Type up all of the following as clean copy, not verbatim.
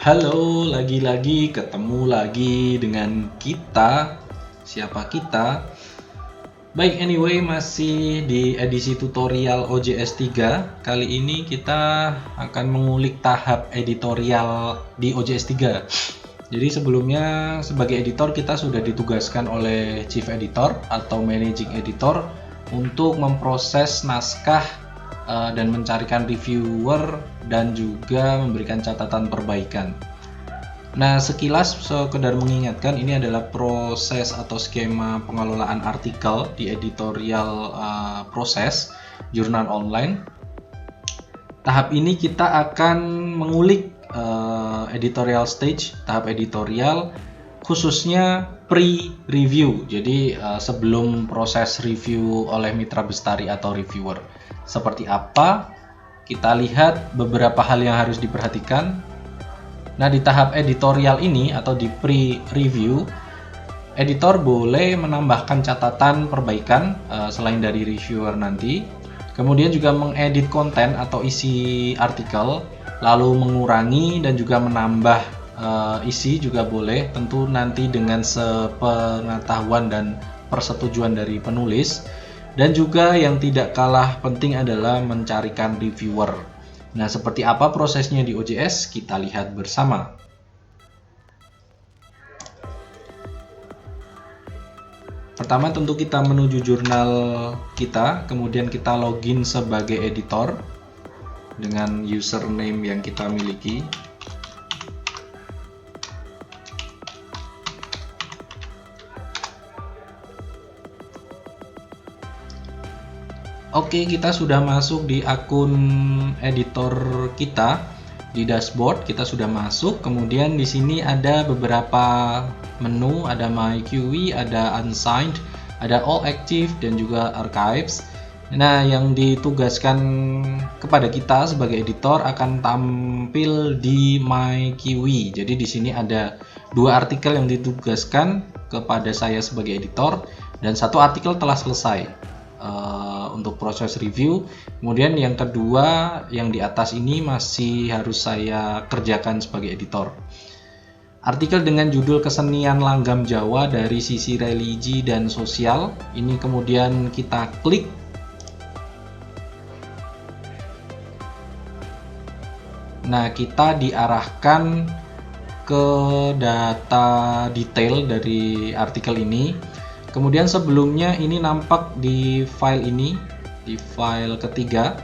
Halo, lagi-lagi ketemu lagi dengan kita. Siapa kita? Baik, anyway, masih di edisi tutorial OJS 3. Kali ini kita akan mengulik tahap editorial di OJS 3. Jadi sebelumnya sebagai editor kita sudah ditugaskan oleh Chief Editor atau Managing Editor untuk memproses naskah dan mencarikan reviewer dan juga memberikan catatan perbaikan. Nah, sekilas sekedar mengingatkan, ini adalah proses atau skema pengelolaan artikel di editorial proses jurnal online. Tahap ini kita akan mengulik editorial stage, tahap editorial khususnya pre-review. Jadi sebelum proses review oleh mitra bestari atau reviewer. Seperti apa? Kita lihat beberapa hal yang harus diperhatikan. Nah, di tahap editorial ini atau di pre-review, editor boleh menambahkan catatan perbaikan selain dari reviewer nanti. Kemudian juga mengedit konten atau isi artikel, lalu mengurangi dan juga menambah isi juga boleh, tentu nanti dengan sepengetahuan dan persetujuan dari penulis. Dan juga yang tidak kalah penting adalah mencarikan reviewer. Nah, seperti apa prosesnya di OJS? Kita lihat bersama. Pertama tentu kita menuju jurnal kita, kemudian kita login sebagai editor dengan username yang kita miliki. Oke, kita sudah masuk di akun editor kita di dashboard. Kita sudah masuk. Kemudian di sini ada beberapa menu, ada My QE, ada Unsigned, ada All Active dan juga Archives. Nah, yang ditugaskan kepada kita sebagai editor akan tampil di My QE. Jadi di sini ada dua artikel yang ditugaskan kepada saya sebagai editor dan satu artikel telah selesai untuk proses review. Kemudian yang kedua yang di atas ini masih harus saya kerjakan sebagai editor. Artikel dengan judul Kesenian Langgam Jawa dari sisi religi dan sosial. Ini kemudian kita klik. Nah, kita diarahkan ke data detail dari artikel ini. Kemudian sebelumnya ini nampak di file ini, di file ketiga,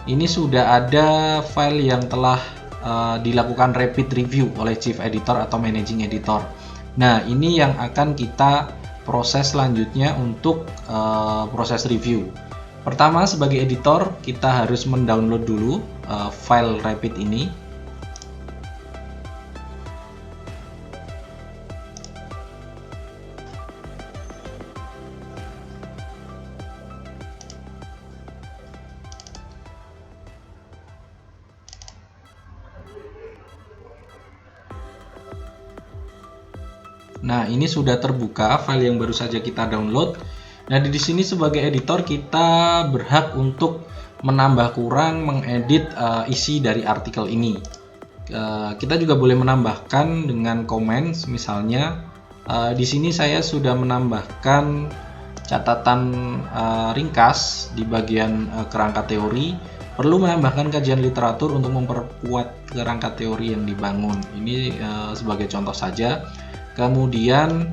ini sudah ada file yang telah dilakukan rapid review oleh Chief Editor atau Managing Editor. Nah, ini yang akan kita proses selanjutnya untuk proses review. Pertama, sebagai editor kita harus mendownload dulu file rapid ini. Nah, ini sudah terbuka file yang baru saja kita download. Nah, di sini sebagai editor kita berhak untuk menambah kurang, mengedit isi dari artikel ini. Kita juga boleh menambahkan dengan komen, misalnya di sini saya sudah menambahkan catatan ringkas di bagian kerangka teori. Perlu menambahkan kajian literatur untuk memperkuat kerangka teori yang dibangun. Ini sebagai contoh saja. Kemudian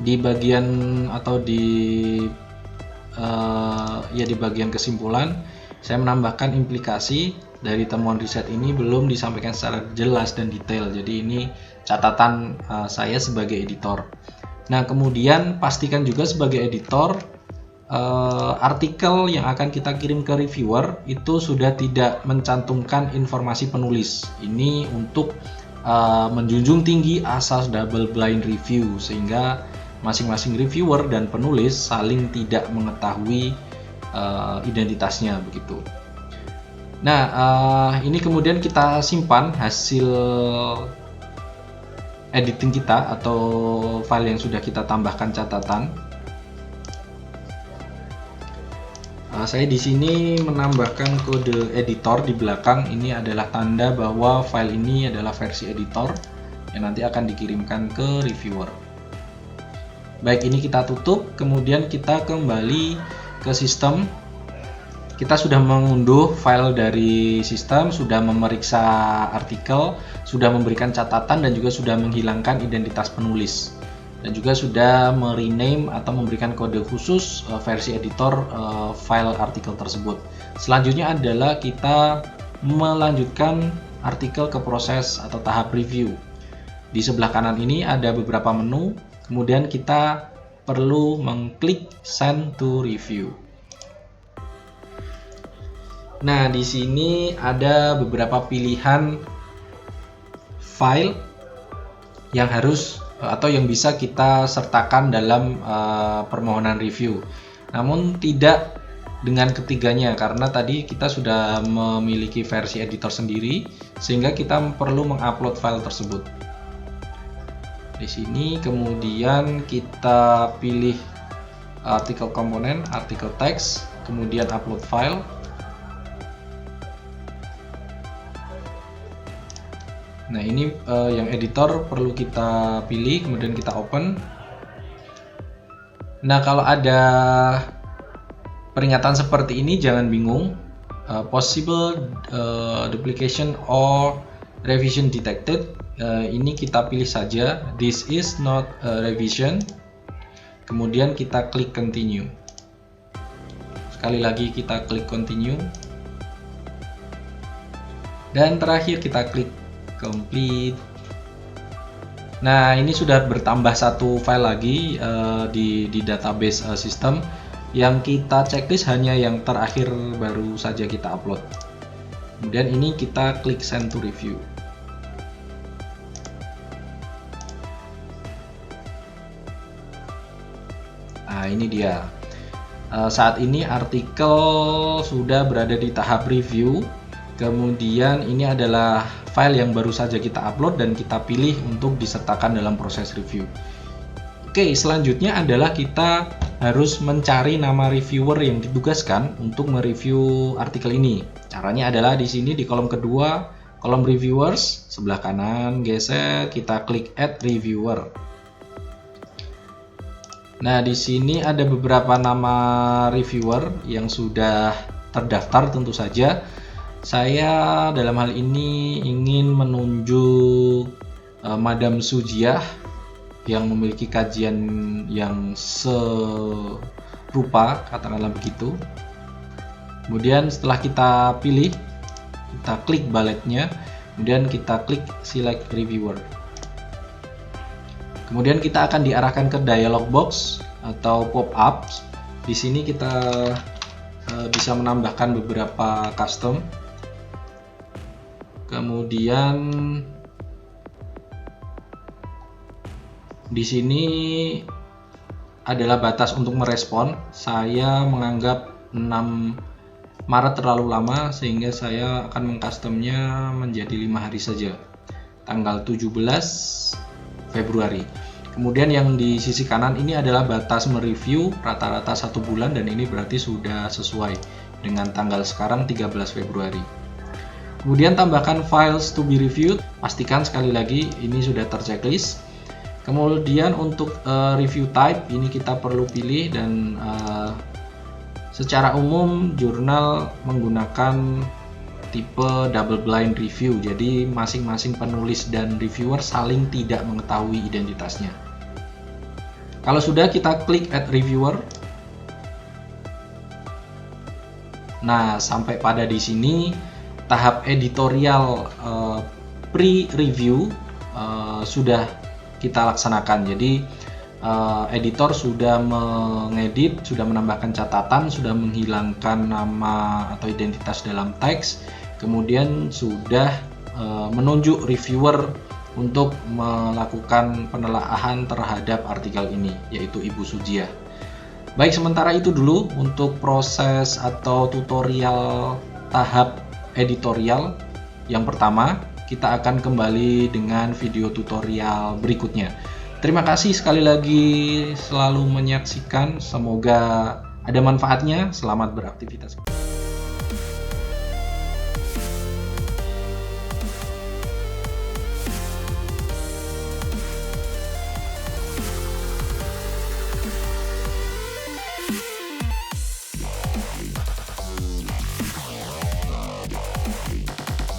di bagian atau di bagian kesimpulan saya menambahkan implikasi dari temuan riset ini belum disampaikan secara jelas dan detail. Jadi ini catatan saya sebagai editor. Nah, kemudian pastikan juga sebagai editor artikel yang akan kita kirim ke reviewer itu sudah tidak mencantumkan informasi penulis. Ini untuk menjunjung tinggi asas double blind review sehingga masing-masing reviewer dan penulis saling tidak mengetahui identitasnya begitu. Nah, ini kemudian kita simpan hasil editing kita atau file yang sudah kita tambahkan catatan. Saya di sini menambahkan kode editor di belakang. Ini adalah tanda bahwa file ini adalah versi editor yang nanti akan dikirimkan ke reviewer. Baik, ini kita tutup, kemudian kita kembali ke sistem. Kita sudah mengunduh file dari sistem, sudah memeriksa artikel, sudah memberikan catatan, dan juga sudah menghilangkan identitas penulis. Dan juga sudah merename atau memberikan kode khusus versi editor file artikel tersebut. Selanjutnya adalah kita melanjutkan artikel ke proses atau tahap review. Di sebelah kanan ini ada beberapa menu, kemudian kita perlu mengklik Send to Review. Nah, di sini ada beberapa pilihan file yang harus atau yang bisa kita sertakan dalam permohonan review. Namun tidak dengan ketiganya, karena tadi kita sudah memiliki versi editor sendiri, sehingga kita perlu mengupload file tersebut. Di sini kemudian kita pilih artikel komponen, artikel teks, kemudian upload file. Nah, ini yang editor perlu kita pilih, kemudian kita open. Nah, kalau ada peringatan seperti ini jangan bingung. Possible duplication or revision detected. Ini kita pilih saja, this is not a revision. Kemudian kita klik continue. Sekali lagi kita klik continue. Dan terakhir kita klik complete. Nah, ini sudah bertambah satu file lagi di database sistem. Yang kita checklist hanya yang terakhir baru saja kita upload. Kemudian ini kita klik send to review. Nah, ini dia. Saat ini artikel sudah berada di tahap review. Kemudian ini adalah file yang baru saja kita upload dan kita pilih untuk disertakan dalam proses review. Oke, selanjutnya adalah kita harus mencari nama reviewer yang ditugaskan untuk mereview artikel ini. Caranya adalah di sini di kolom kedua, kolom reviewers, sebelah kanan geser, kita klik add reviewer. Nah, di sini ada beberapa nama reviewer yang sudah terdaftar tentu saja. Saya dalam hal ini ingin menunjuk Madam Sujiah yang memiliki kajian yang serupa, katakanlah begitu. Kemudian setelah kita pilih, kita klik balletnya, kemudian kita klik select reviewer. Kemudian kita akan diarahkan ke dialog box atau pop-up. Di sini kita bisa menambahkan beberapa custom. Kemudian di sini adalah batas untuk merespon. Saya menganggap 6 Maret terlalu lama, sehingga saya akan mengcustomnya menjadi 5 hari saja, tanggal 17 Februari. Kemudian yang di sisi kanan ini adalah batas mereview rata-rata 1 bulan, dan ini berarti sudah sesuai dengan tanggal sekarang 13 Februari. Kemudian tambahkan files to be reviewed, pastikan sekali lagi ini sudah terchecklist. Kemudian untuk review type ini kita perlu pilih, dan secara umum jurnal menggunakan tipe double blind review, jadi masing-masing penulis dan reviewer saling tidak mengetahui identitasnya. Kalau sudah, kita klik add reviewer. Nah, sampai pada di sini tahap editorial pre-review sudah kita laksanakan. Jadi editor sudah mengedit, sudah menambahkan catatan, sudah menghilangkan nama atau identitas dalam teks, kemudian sudah menunjuk reviewer untuk melakukan penelaahan terhadap artikel ini, yaitu Ibu Sujiah. Baik, sementara itu dulu untuk proses atau tutorial tahap editorial yang pertama. Kita akan kembali dengan video tutorial berikutnya. Terima kasih sekali lagi selalu menyaksikan. Semoga ada manfaatnya. Selamat beraktivitas.